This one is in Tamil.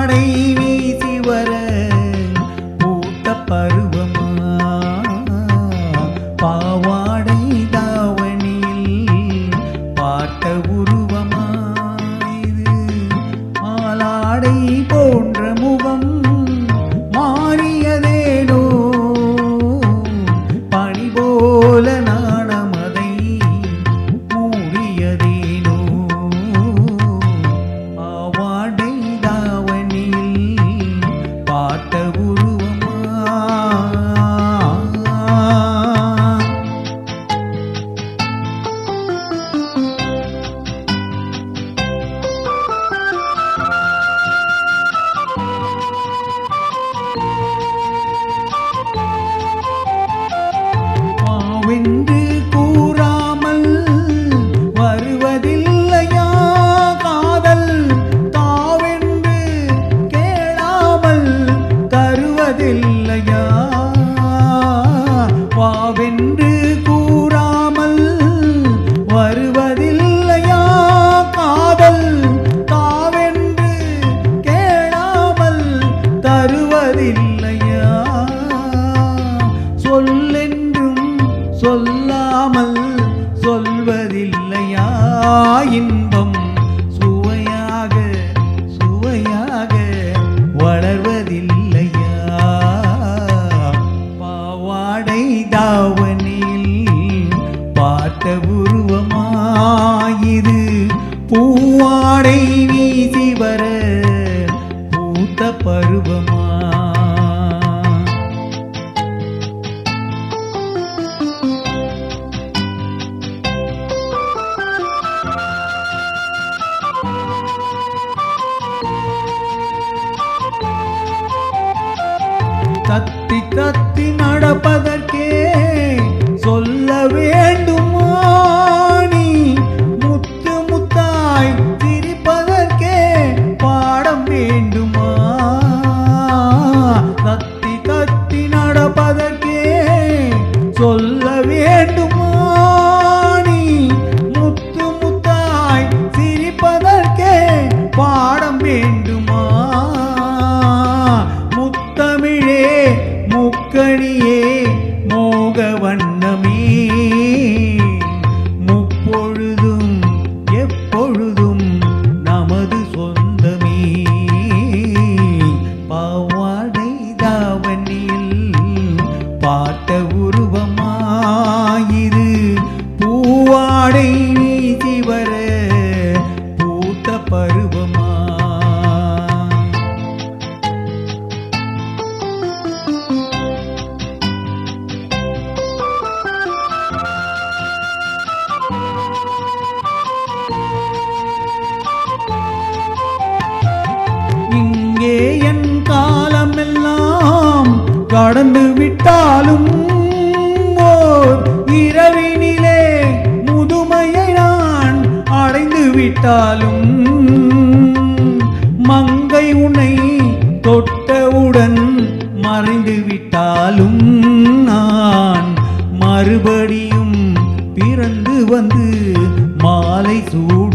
பாவாடை வீசி வர பூத்த பருவமா பாவாடை தாவணியில் பார்த்த உருவமா இது ஆளாடை போன்ற முகம் மாறியதேனோ பனி போல நாணமதை மூடியதேனோ பாவாடை தாவணியில் பார்த்த உருவமா வென்று கூறாமல் வருவதில்லையா காதல் தாவென்று கேளாமல் தருவதில்லையா வாவென்று கூறாமல் வருவதில்லையா காதல் தாவென்று கேளாமல் தருவதில்லையா சொல்லென்றும் சொல்லாமல் சொல்வதில்லையா இன்பம் சுவையாக சுவையாக வளர்வதில்லையா பாவாடை தாவணியில் பார்த்த உருவமாயிது பூவாடை வீசி வர பூத்த பருவமா தத்தி தத்தி நடப்பதற்கே சொல்ல வேண்டுமா நீ முத்து முத்தாய் சிரிப்பதற்கே பாடம் வேண்டுமா தத்தி தத்தி நடப்பதற்கே சொல்ல வேண்டுமா நீ முத்து முத்தாய் சிரிப்பதற்கே பாடம் வேண்டுமா முத்தமிழே முக்கணியே மோக வண்ணமே முப்பொழுதும் எப்பொழுதும் நமது சொந்தமே பாவாடை தாவணியில் பார்த்த உருவமாயிரு பூவாடை வீசி வர பூத்த பருவமா இங்கே என் காலமெல்லாம் கடந்து விட்டாலும் ஓர் இரவினிலே முதுமையை நான் அடைந்து விட்டாலும் மங்கை உன்னை தொட்டவுடன் மறைந்து விட்டாலும் நான் மறுபடியும் பிறந்து வந்து மாலை சூட